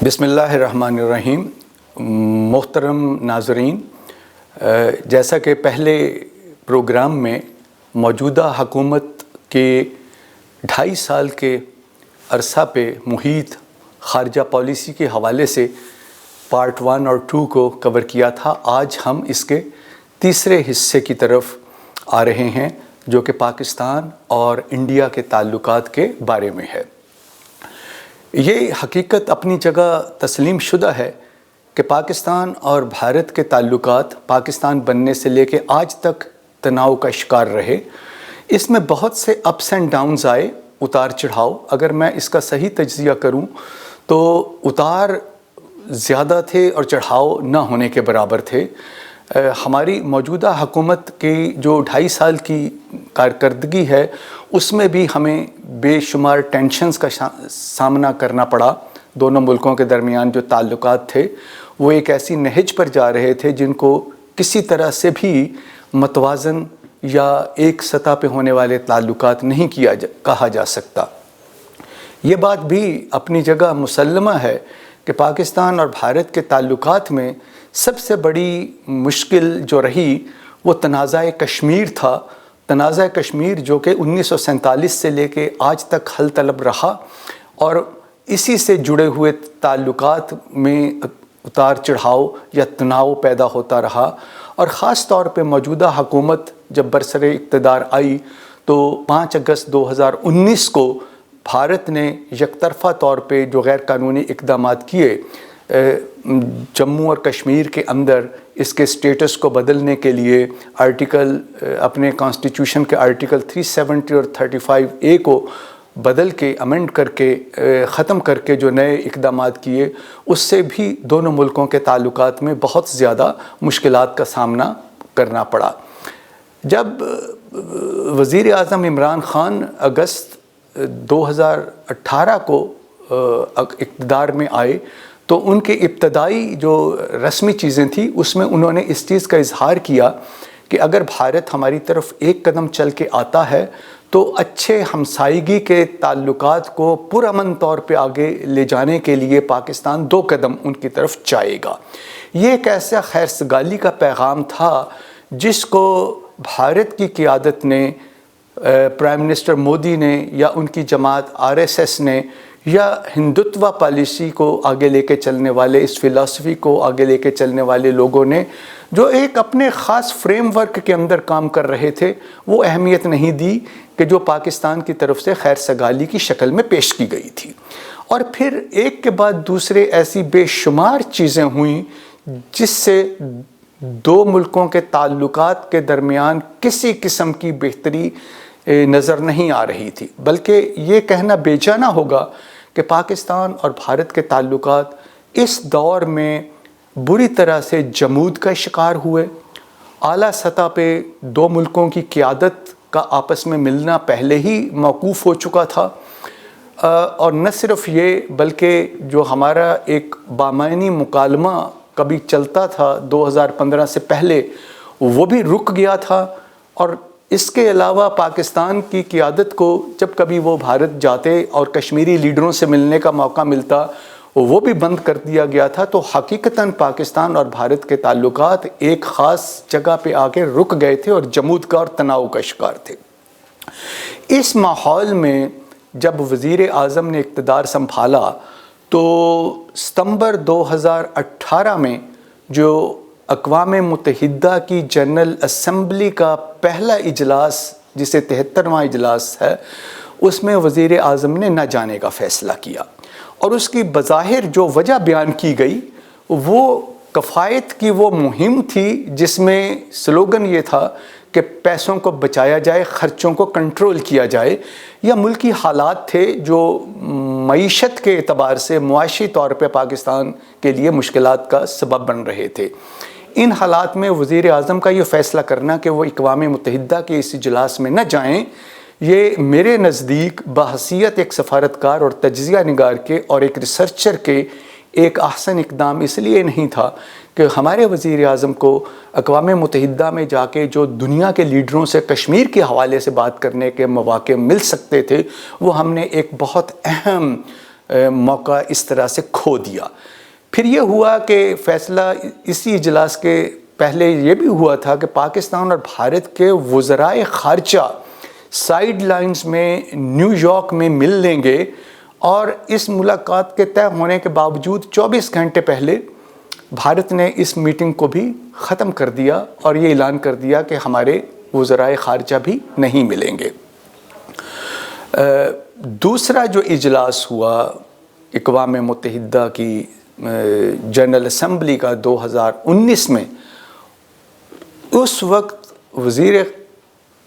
بسم اللہ الرحمن الرحیم۔ محترم ناظرین، جیسا کہ پہلے پروگرام میں موجودہ حکومت کے 2.5 سال کے عرصہ پہ محیط خارجہ پالیسی کے حوالے سے پارٹ 1 اور 2 کو کور کیا تھا، آج ہم اس کے تیسرے حصے کی طرف آ رہے ہیں جو کہ پاکستان اور انڈیا کے تعلقات کے بارے میں ہے۔ یہ حقیقت اپنی جگہ تسلیم شدہ ہے کہ پاکستان اور بھارت کے تعلقات پاکستان بننے سے لے کے آج تک تناؤ کا شکار رہے۔ اس میں بہت سے اپس اینڈ ڈاؤنز آئے، اتار چڑھاؤ۔ اگر میں اس کا صحیح تجزیہ کروں تو اتار زیادہ تھے اور چڑھاؤ نہ ہونے کے برابر تھے۔ ہماری موجودہ حکومت کی جو 2.5 سال کی کارکردگی ہے اس میں بھی ہمیں بے شمار ٹینشنز کا سامنا کرنا پڑا۔ دونوں ملکوں کے درمیان جو تعلقات تھے وہ ایک ایسی نہج پر جا رہے تھے جن کو کسی طرح سے بھی متوازن یا ایک سطح پہ ہونے والے تعلقات نہیں کہا جا سکتا۔ یہ بات بھی اپنی جگہ مسلمہ ہے کہ پاکستان اور بھارت کے تعلقات میں سب سے بڑی مشکل جو رہی وہ تنازع کشمیر تھا۔ تنازع کشمیر جو کہ 1947 سے لے کے آج تک حل طلب رہا اور اسی سے جڑے ہوئے تعلقات میں اتار چڑھاؤ یا تناؤ پیدا ہوتا رہا، اور خاص طور پہ موجودہ حکومت جب برسر اقتدار آئی تو 5 اگست 2019 کو بھارت نے یک طرفہ طور پہ جو غیر قانونی اقدامات کیے جموں اور کشمیر کے اندر اس کے سٹیٹس کو بدلنے کے لیے اپنے کانسٹیٹیوشن کے آرٹیکل 370 اور 35A کو بدل کے امینڈ کر کے ختم کر کے جو نئے اقدامات کیے، اس سے بھی دونوں ملکوں کے تعلقات میں بہت زیادہ مشکلات کا سامنا کرنا پڑا۔ جب وزیر اعظم عمران خان اگست 2018 کو اقتدار میں آئے تو ان کی ابتدائی جو رسمی چیزیں تھیں اس میں انہوں نے اس چیز کا اظہار کیا کہ اگر بھارت ہماری طرف ایک قدم چل کے آتا ہے تو اچھے ہمسائیگی کے تعلقات کو پرامن طور پہ آگے لے جانے کے لیے پاکستان 2 قدم ان کی طرف جائے گا۔ یہ ایک ایسا خیر سگالی کا پیغام تھا جس کو بھارت کی قیادت نے، پرائم منسٹر مودی نے یا ان کی جماعت RSS نے یا ہندوتوا پالیسی کو آگے لے کے چلنے والے، اس فلسفی کو آگے لے کے چلنے والے لوگوں نے جو ایک اپنے خاص فریم ورک کے اندر کام کر رہے تھے، وہ اہمیت نہیں دی کہ جو پاکستان کی طرف سے خیر سگالی کی شکل میں پیش کی گئی تھی۔ اور پھر ایک کے بعد دوسرے ایسی بے شمار چیزیں ہوئیں جس سے 2 ملکوں کے تعلقات کے درمیان کسی قسم کی بہتری نظر نہیں آ رہی تھی، بلکہ یہ کہنا بے جانا ہوگا کہ پاکستان اور بھارت کے تعلقات اس دور میں بری طرح سے جمود کا شکار ہوئے۔ اعلیٰ سطح پہ 2 ملکوں کی قیادت کا آپس میں ملنا پہلے ہی موقوف ہو چکا تھا، اور نہ صرف یہ بلکہ جو ہمارا ایک بامعنی مکالمہ کبھی چلتا تھا 2015 سے پہلے وہ بھی رک گیا تھا، اور اس کے علاوہ پاکستان کی قیادت کو جب کبھی وہ بھارت جاتے اور کشمیری لیڈروں سے ملنے کا موقع ملتا وہ بھی بند کر دیا گیا تھا۔ تو حقیقتاً پاکستان اور بھارت کے تعلقات ایک خاص جگہ پہ آ کے رک گئے تھے اور جمود کا اور تناؤ کا شکار تھے۔ اس ماحول میں جب وزیر اعظم نے اقتدار سنبھالا تو ستمبر 2018 میں جو اقوام متحدہ کی جنرل اسمبلی کا پہلا اجلاس جسے 73واں اجلاس ہے، اس میں وزیر اعظم نے نہ جانے کا فیصلہ کیا، اور اس کی بظاہر جو وجہ بیان کی گئی وہ کفایت کی وہ مہم تھی جس میں سلوگن یہ تھا کہ پیسوں کو بچایا جائے، خرچوں کو کنٹرول کیا جائے، یا ملکی حالات تھے جو معیشت کے اعتبار سے معاشی طور پہ پاکستان کے لیے مشکلات کا سبب بن رہے تھے۔ ان حالات میں وزیر اعظم کا یہ فیصلہ کرنا کہ وہ اقوام متحدہ کے اس اجلاس میں نہ جائیں، یہ میرے نزدیک بحیثیت ایک سفارتکار اور تجزیہ نگار کے اور ایک ریسرچر کے ایک احسن اقدام اس لیے نہیں تھا کہ ہمارے وزیر اعظم کو اقوام متحدہ میں جا کے جو دنیا کے لیڈروں سے کشمیر کے حوالے سے بات کرنے کے مواقع مل سکتے تھے، وہ ہم نے ایک بہت اہم موقع اس طرح سے کھو دیا۔ پھر یہ ہوا کہ فیصلہ اسی اجلاس کے پہلے یہ بھی ہوا تھا کہ پاکستان اور بھارت کے وزرائے خارجہ سائیڈ لائنز میں نیو یارک میں مل لیں گے، اور اس ملاقات کے طے ہونے کے باوجود 24 گھنٹے پہلے بھارت نے اس میٹنگ کو بھی ختم کر دیا اور یہ اعلان کر دیا کہ ہمارے وزرائے خارجہ بھی نہیں ملیں گے۔ دوسرا جو اجلاس ہوا اقوام متحدہ کی جنرل اسمبلی کا 2019 میں، اس وقت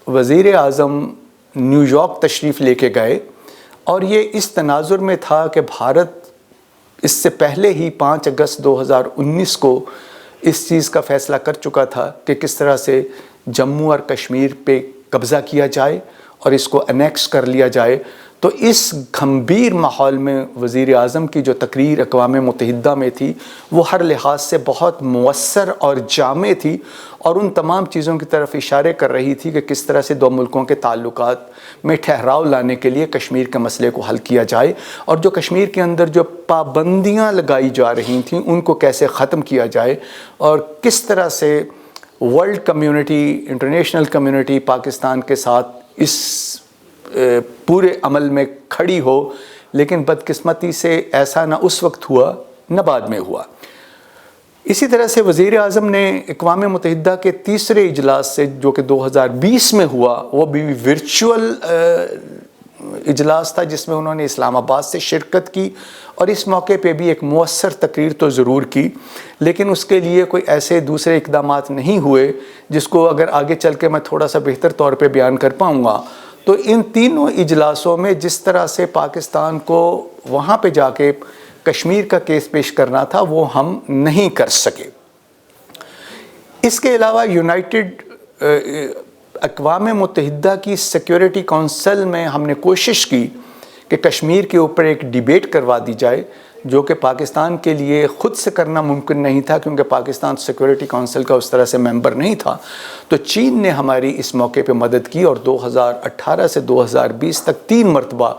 وزیر اعظم نیو یارک تشریف لے کے گئے، اور یہ اس تناظر میں تھا کہ بھارت اس سے پہلے ہی 5 اگست 2019 کو اس چیز کا فیصلہ کر چکا تھا کہ کس طرح سے جموں اور کشمیر پہ قبضہ کیا جائے اور اس کو انیکس کر لیا جائے۔ تو اس گھمبیر ماحول میں وزیر اعظم کی جو تقریر اقوام متحدہ میں تھی وہ ہر لحاظ سے بہت مؤثر اور جامع تھی، اور ان تمام چیزوں کی طرف اشارے کر رہی تھی کہ کس طرح سے دو ملکوں کے تعلقات میں ٹھہراؤ لانے کے لیے کشمیر کے مسئلے کو حل کیا جائے، اور جو کشمیر کے اندر جو پابندیاں لگائی جا رہی تھیں ان کو کیسے ختم کیا جائے، اور کس طرح سے world community, international community Pakistan کے ساتھ اس پورے عمل میں کھڑی ہو۔ لیکن بدقسمتی سے ایسا نہ اس وقت ہوا نہ بعد میں ہوا۔ اسی طرح سے وزیر اعظم نے اقوام متحدہ کے تیسرے اجلاس سے جو کہ 2020 میں ہوا، وہ بھی ورچوئل اجلاس تھا جس میں انہوں نے اسلام آباد سے شرکت کی، اور اس موقع پہ بھی ایک مؤثر تقریر تو ضرور کی، لیکن اس کے لیے کوئی ایسے دوسرے اقدامات نہیں ہوئے جس کو اگر آگے چل کے میں تھوڑا سا بہتر طور پہ بیان کر پاؤں گا۔ تو ان تینوں اجلاسوں میں جس طرح سے پاکستان کو وہاں پہ جا کے کشمیر کا کیس پیش کرنا تھا وہ ہم نہیں کر سکے۔ اس کے علاوہ اقوام متحدہ کی سیکیورٹی کونسل میں ہم نے کوشش کی کہ کشمیر کے اوپر ایک ڈیبیٹ کروا دی جائے، جو کہ پاکستان کے لیے خود سے کرنا ممکن نہیں تھا کیونکہ پاکستان سیکیورٹی کونسل کا اس طرح سے ممبر نہیں تھا۔ تو چین نے ہماری اس موقع پہ مدد کی، اور 2018 سے 2020 تک 3 مرتبہ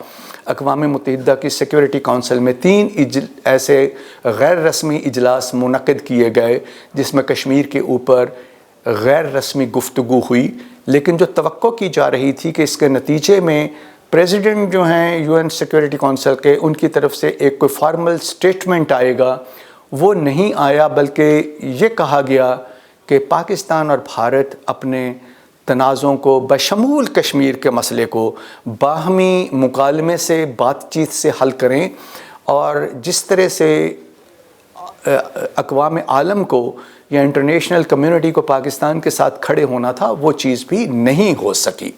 اقوام متحدہ کی سیکیورٹی کونسل میں 3 ایسے غیر رسمی اجلاس منعقد کیے گئے جس میں کشمیر کے اوپر غیر رسمی گفتگو ہوئی، لیکن جو توقع کی جا رہی تھی کہ اس کے نتیجے میں پریزیڈنٹ جو ہیں یو این سیکیورٹی کونسل کے، ان کی طرف سے ایک کوئی فارمل سٹیٹمنٹ آئے گا، وہ نہیں آیا، بلکہ یہ کہا گیا کہ پاکستان اور بھارت اپنے تنازعوں کو بشمول کشمیر کے مسئلے کو باہمی مکالمے سے، بات چیت سے حل کریں، اور جس طرح سے اقوام عالم کو یا انٹرنیشنل کمیونٹی کو پاکستان کے ساتھ کھڑے ہونا تھا وہ چیز بھی نہیں ہو سکی۔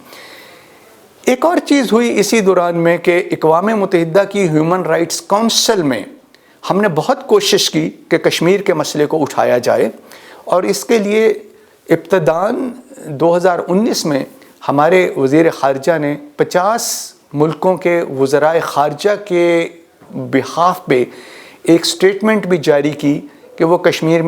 ایک اور چیز ہوئی اسی دوران میں کہ اقوام متحدہ کی ہیومن رائٹس کونسل میں ہم نے بہت کوشش کی کہ کشمیر کے مسئلے کو اٹھایا جائے، اور اس کے لیے ابتداً 2019 میں ہمارے وزیر خارجہ نے 50 ملکوں کے وزرائے خارجہ کے بہاف پہ ایک سٹیٹمنٹ بھی جاری کی کہ وہ کشمیر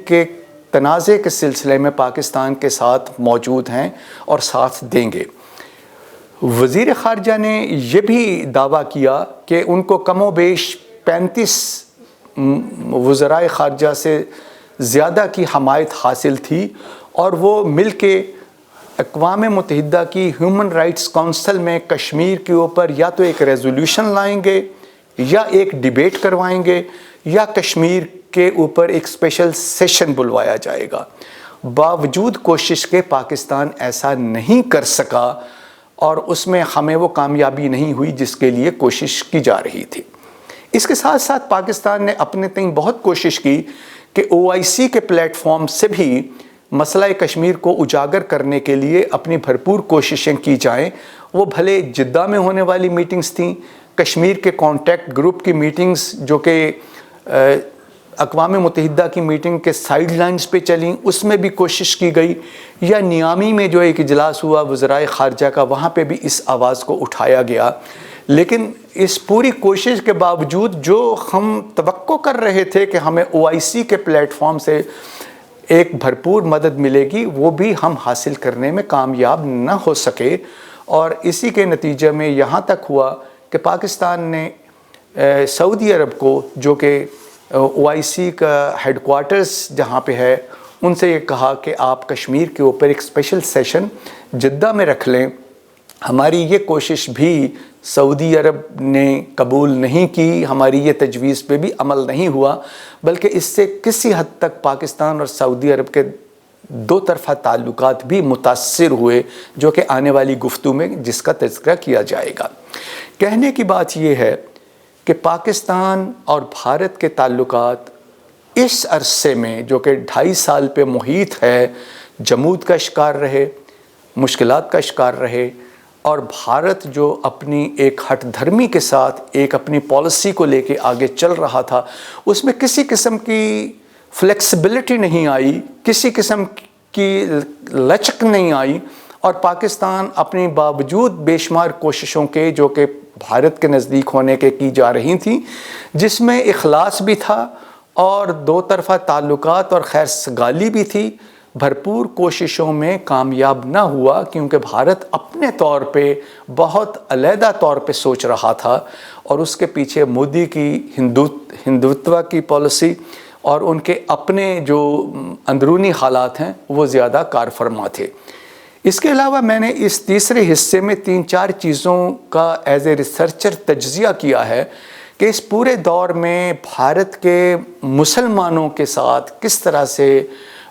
کے تنازع کے سلسلے میں پاکستان کے ساتھ موجود ہیں اور ساتھ دیں گے۔ وزیر خارجہ نے یہ بھی دعویٰ کیا کہ ان کو کم و بیش 35 وزرائے خارجہ سے زیادہ کی حمایت حاصل تھی، اور وہ مل کے اقوام متحدہ کی ہیومن رائٹس کونسل میں کشمیر کے اوپر یا تو ایک ریزولوشن لائیں گے، یا ایک ڈیبیٹ کروائیں گے، یا کشمیر کے اوپر ایک اسپیشل سیشن بلوایا جائے گا۔ باوجود کوشش کے پاکستان ایسا نہیں کر سکا، اور اس میں ہمیں وہ کامیابی نہیں ہوئی جس کے لیے کوشش کی جا رہی تھی۔ اس کے ساتھ ساتھ پاکستان نے اپنے تئیں بہت کوشش کی کہ OIC کے پلیٹ فارم سے بھی مسئلہ کشمیر کو اجاگر کرنے کے لیے اپنی بھرپور کوششیں کی جائیں۔ وہ بھلے جدہ میں ہونے والی میٹنگز تھیں، کشمیر کے کانٹیکٹ گروپ کی میٹنگز جو کہ اقوام متحدہ کی میٹنگ کے سائیڈ لائنز پہ چلیں، اس میں بھی کوشش کی گئی، یا نیامی میں جو ایک اجلاس ہوا وزرائے خارجہ کا، وہاں پہ بھی اس آواز کو اٹھایا گیا۔ لیکن اس پوری کوشش کے باوجود جو ہم توقع کر رہے تھے کہ ہمیں OIC کے پلیٹ فارم سے ایک بھرپور مدد ملے گی، وہ بھی ہم حاصل کرنے میں کامیاب نہ ہو سکے، اور اسی کے نتیجے میں یہاں تک ہوا کہ پاکستان نے سعودی عرب کو، جو کہ OIC کا ہیڈ کوارٹرز جہاں پہ ہے، ان سے یہ کہا کہ آپ کشمیر کے اوپر ایک اسپیشل سیشن جدہ میں رکھ لیں۔ ہماری یہ کوشش بھی سعودی عرب نے قبول نہیں کی، ہماری یہ تجویز پہ بھی عمل نہیں ہوا، بلکہ اس سے کسی حد تک پاکستان اور سعودی عرب کے دو طرفہ تعلقات بھی متاثر ہوئے، جو کہ آنے والی گفتگو میں جس کا تذکرہ کیا جائے گا۔ کہنے کی بات یہ ہے کہ پاکستان اور بھارت کے تعلقات اس عرصے میں، جو کہ 2.5 سال پہ محیط ہے، جمود کا شکار رہے، مشکلات کا شکار رہے، اور بھارت جو اپنی ایک ہٹ دھرمی کے ساتھ ایک اپنی پالیسی کو لے کے آگے چل رہا تھا، اس میں کسی قسم کی فلیکسیبلٹی نہیں آئی، کسی قسم کی لچک نہیں آئی، اور پاکستان اپنی باوجود بے شمار کوششوں کے، جو کہ بھارت کے نزدیک ہونے کے کی جا رہی تھیں، جس میں اخلاص بھی تھا اور دو طرفہ تعلقات اور خیر سگالی بھی تھی، بھرپور کوششوں میں کامیاب نہ ہوا، کیونکہ بھارت اپنے طور پہ بہت علیحدہ طور پہ سوچ رہا تھا، اور اس کے پیچھے مودی کی ہندوتوا کی پالیسی اور ان کے اپنے جو اندرونی حالات ہیں وہ زیادہ کار فرما تھے۔ اس کے علاوہ میں نے اس تیسرے حصے میں 3-4 چیزوں کا ایز اے ریسرچر تجزیہ کیا ہے کہ اس پورے دور میں بھارت کے مسلمانوں کے ساتھ کس طرح سے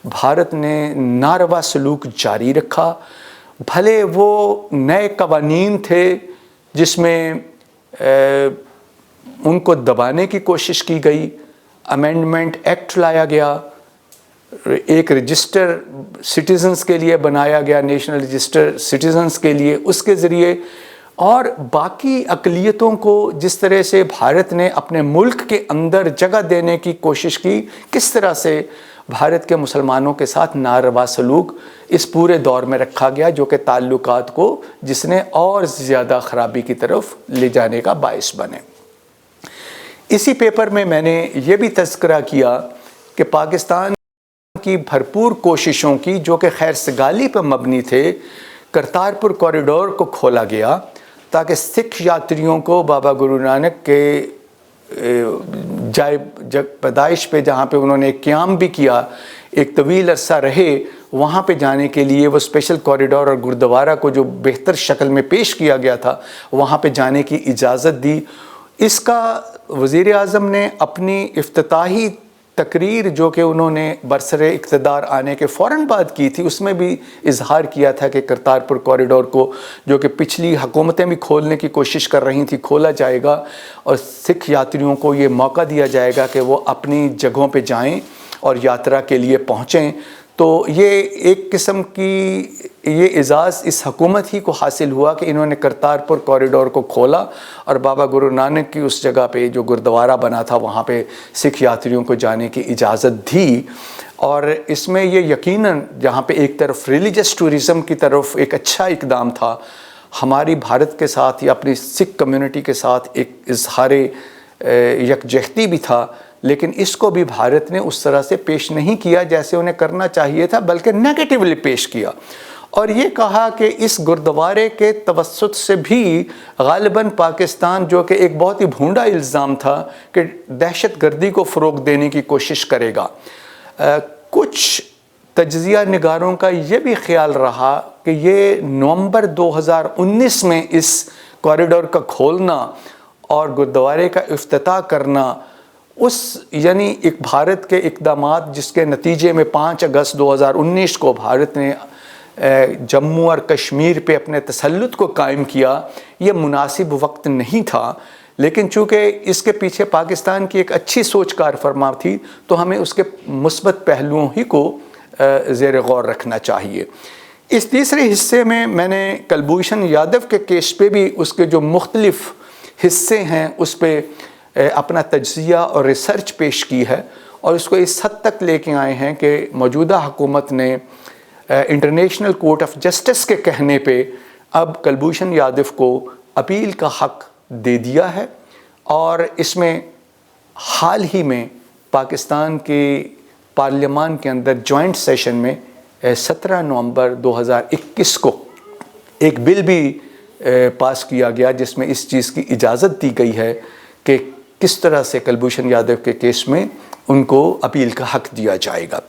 بھارت نے ناروا سلوک جاری رکھا، بھلے وہ نئے قوانین تھے جس میں ان کو دبانے کی کوشش کی گئی، امینڈمنٹ ایکٹ لایا گیا، ایک رجسٹر سٹیزنز کے لیے بنایا گیا، نیشنل رجسٹر سٹیزنز کے لیے، اس کے ذریعے، اور باقی اقلیتوں کو جس طرح سے بھارت نے اپنے ملک کے اندر جگہ دینے کی کوشش کی، کس طرح سے بھارت کے مسلمانوں کے ساتھ ناروا سلوک اس پورے دور میں رکھا گیا، جو کہ تعلقات کو جس نے اور زیادہ خرابی کی طرف لے جانے کا باعث بنے۔ اسی پیپر میں میں نے یہ بھی تذکرہ کیا کہ پاکستان کی بھرپور کوششوں کی، جو کہ خیر سگالی پر مبنی تھے، کرتارپور کوریڈور کو کھولا گیا تاکہ سکھ یاتریوں کو بابا گرو نانک کے جائے پیدائش پہ، جہاں پہ انہوں نے قیام بھی کیا، ایک طویل عرصہ رہے، وہاں پہ جانے کے لیے وہ اسپیشل کوریڈور اور گردوارہ کو جو بہتر شکل میں پیش کیا گیا تھا، وہاں پہ جانے کی اجازت دی۔ اس کا وزیر اعظم نے اپنی افتتاحی تقریر، جو کہ انہوں نے برسر اقتدار آنے کے فوراً بعد کی تھی، اس میں بھی اظہار کیا تھا کہ کرتارپور کوریڈور کو، جو کہ پچھلی حکومتیں بھی کھولنے کی کوشش کر رہی تھیں، کھولا جائے گا، اور سکھ یاتریوں کو یہ موقع دیا جائے گا کہ وہ اپنی جگہوں پہ جائیں اور یاترا کے لیے پہنچیں۔ تو یہ ایک قسم کی یہ اعزاز اس حکومت ہی کو حاصل ہوا کہ انہوں نے کرتارپور کوریڈور کو کھولا اور بابا گرو نانک کی اس جگہ پہ جو گردوارہ بنا تھا وہاں پہ سکھ یاتریوں کو جانے کی اجازت دی۔ اور اس میں یہ یقیناً جہاں پہ ایک طرف ریلیجس ٹورزم کی طرف ایک اچھا اقدام تھا، ہماری بھارت کے ساتھ یا اپنی سکھ کمیونٹی کے ساتھ ایک اظہار یکجہتی بھی تھا، لیکن اس کو بھی بھارت نے اس طرح سے پیش نہیں کیا جیسے انہیں کرنا چاہیے تھا، بلکہ نیگیٹیولی پیش کیا، اور یہ کہا کہ اس گردوارے کے توسط سے بھی غالباً پاکستان، جو کہ ایک بہت ہی بھونڈا الزام تھا، کہ دہشت گردی کو فروغ دینے کی کوشش کرے گا۔ کچھ تجزیہ نگاروں کا یہ بھی خیال رہا کہ یہ نومبر 2019 میں اس کوریڈور کا کھولنا اور گردوارے کا افتتاح کرنا، یعنی ایک بھارت کے اقدامات جس کے نتیجے میں 5 اگست 2019 کو بھارت نے جموں اور کشمیر پہ اپنے تسلط کو قائم کیا، یہ مناسب وقت نہیں تھا، لیکن چونکہ اس کے پیچھے پاکستان کی ایک اچھی سوچ کار فرما تھی، تو ہمیں اس کے مثبت پہلوؤں ہی کو زیر غور رکھنا چاہیے۔ اس تیسرے حصے میں میں نے کلبھوشن یادو کے کیس پہ بھی اس کے جو مختلف حصے ہیں اس پہ اپنا تجزیہ اور ریسرچ پیش کی ہے، اور اس کو اس حد تک لے کے آئے ہیں کہ موجودہ حکومت نے انٹرنیشنل کورٹ آف جسٹس کے کہنے پہ اب کلبھوشن یادو کو اپیل کا حق دے دیا ہے، اور اس میں حال ہی میں پاکستان کے پارلیمان کے اندر جوائنٹ سیشن میں 17 نومبر 2021 کو ایک بل بھی پاس کیا گیا جس میں اس چیز کی اجازت دی گئی ہے کہ کس طرح سے کلبھوشن یادو کے کیس میں ان کو اپیل کا حق دیا جائے گا۔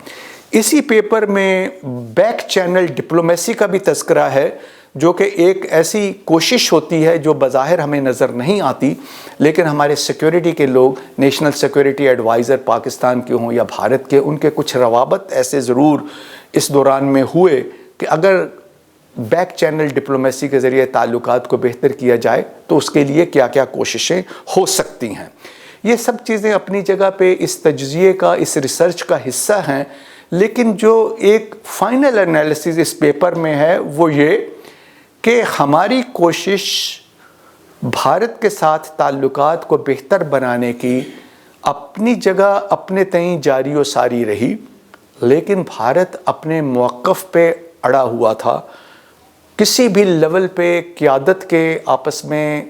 اسی پیپر میں بیک چینل ڈپلومیسی کا بھی تذکرہ ہے، جو کہ ایک ایسی کوشش ہوتی ہے جو بظاہر ہمیں نظر نہیں آتی، لیکن ہمارے سیکیورٹی کے لوگ، نیشنل سیکیورٹی ایڈوائزر پاکستان کے ہوں یا بھارت کے، ان کے کچھ روابط ایسے ضرور اس دوران میں ہوئے کہ اگر بیک چینل ڈپلومیسی کے ذریعے تعلقات کو بہتر کیا جائے تو اس کے لیے کیا کیا کوششیں ہو سکتی ہیں۔ یہ سب چیزیں اپنی جگہ پہ اس تجزیے کا، اس ریسرچ کا حصہ ہیں، لیکن جو ایک فائنل انالیسز اس پیپر میں ہے وہ یہ کہ ہماری کوشش بھارت کے ساتھ تعلقات کو بہتر بنانے کی اپنی جگہ اپنے تئیں جاری و ساری رہی، لیکن بھارت اپنے موقف پہ اڑا ہوا تھا۔ کسی بھی لیول پہ قیادت کے آپس میں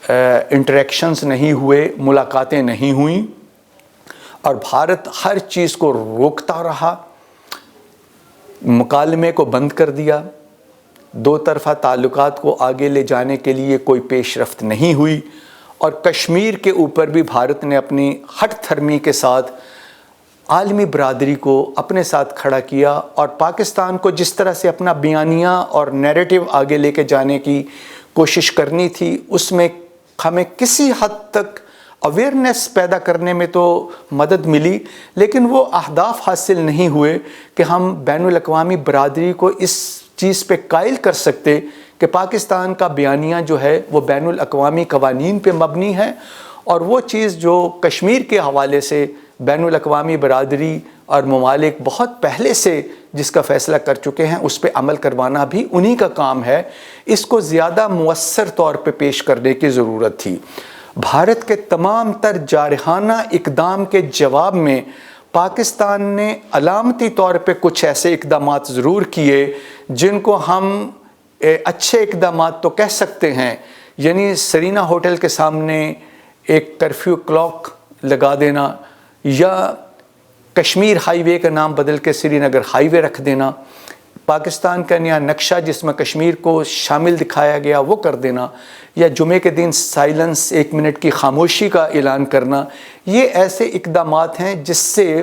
انٹریکشنز نہیں ہوئے، ملاقاتیں نہیں ہوئیں، اور بھارت ہر چیز کو روکتا رہا، مکالمے کو بند کر دیا، دو طرفہ تعلقات کو آگے لے جانے کے لیے کوئی پیش رفت نہیں ہوئی، اور کشمیر کے اوپر بھی بھارت نے اپنی ہٹ دھرمی کے ساتھ عالمی برادری کو اپنے ساتھ کھڑا کیا، اور پاکستان کو جس طرح سے اپنا بیانیہ اور نیریٹو آگے لے کے جانے کی کوشش کرنی تھی، اس میں ہمیں کسی حد تک اویئرنیس پیدا کرنے میں تو مدد ملی، لیکن وہ اہداف حاصل نہیں ہوئے کہ ہم بین الاقوامی برادری کو اس چیز پہ قائل کر سکتے کہ پاکستان کا بیانیہ جو ہے وہ بین الاقوامی قوانین پہ مبنی ہے، اور وہ چیز جو کشمیر کے حوالے سے بین الاقوامی برادری اور ممالک بہت پہلے سے جس کا فیصلہ کر چکے ہیں، اس پہ عمل کروانا بھی انہی کا کام ہے۔ اس کو زیادہ مؤثر طور پہ پیش کرنے کی ضرورت تھی۔ بھارت کے تمام تر جارحانہ اقدام کے جواب میں پاکستان نے علامتی طور پہ کچھ ایسے اقدامات ضرور کیے جن کو ہم اچھے اقدامات تو کہہ سکتے ہیں، یعنی سرینا ہوٹل کے سامنے ایک کرفیو کلاک لگا دینا، یا کشمیر ہائی وے کا نام بدل کے سری نگر ہائی وے رکھ دینا، پاکستان کا نیا نقشہ جس میں کشمیر کو شامل دکھایا گیا وہ کر دینا، یا جمعے کے دن سائلنس، 1 منٹ کی خاموشی کا اعلان کرنا۔ یہ ایسے اقدامات ہیں جس سے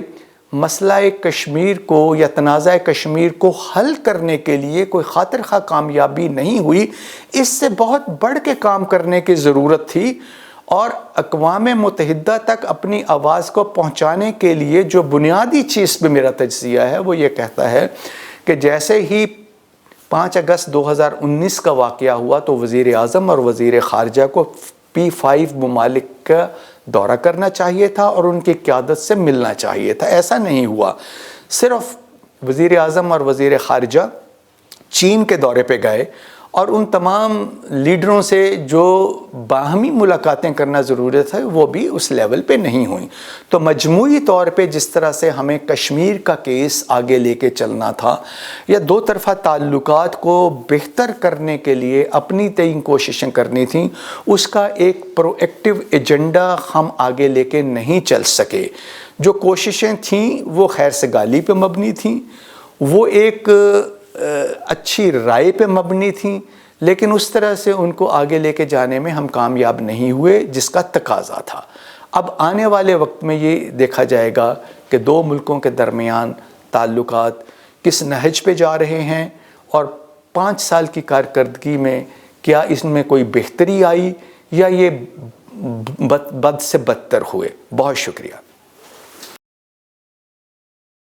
مسئلہ کشمیر کو یا تنازع کشمیر کو حل کرنے کے لیے کوئی خاطر خواہ کامیابی نہیں ہوئی۔ اس سے بہت بڑھ کے کام کرنے کی ضرورت تھی، اور اقوام متحدہ تک اپنی آواز کو پہنچانے کے لیے جو بنیادی چیز پہ میرا تجزیہ ہے وہ یہ کہتا ہے کہ جیسے ہی 5 اگست 2019 کا واقعہ ہوا تو وزیر اعظم اور وزیر خارجہ کو P5 ممالک کا دورہ کرنا چاہیے تھا اور ان کی قیادت سے ملنا چاہیے تھا۔ ایسا نہیں ہوا، صرف وزیر اعظم اور وزیر خارجہ چین کے دورے پہ گئے، اور ان تمام لیڈروں سے جو باہمی ملاقاتیں کرنا ضرورت ہے وہ بھی اس لیول پہ نہیں ہوئیں۔ تو مجموعی طور پہ جس طرح سے ہمیں کشمیر کا کیس آگے لے کے چلنا تھا، یا دو طرفہ تعلقات کو بہتر کرنے کے لیے اپنی تئیں کوششیں کرنی تھیں، اس کا ایک پرو ایکٹیو ایجنڈا ہم آگے لے کے نہیں چل سکے۔ جو کوششیں تھیں وہ خیر سے گالی پہ مبنی تھیں، وہ ایک اچھی رائے پہ مبنی تھیں، لیکن اس طرح سے ان کو آگے لے کے جانے میں ہم کامیاب نہیں ہوئے جس کا تقاضا تھا۔ اب آنے والے وقت میں یہ دیکھا جائے گا کہ دو ملکوں کے درمیان تعلقات کس نہج پہ جا رہے ہیں، اور 5 سال کی کارکردگی میں کیا اس میں کوئی بہتری آئی یا یہ بد سے بدتر ہوئے۔ بہت شکریہ۔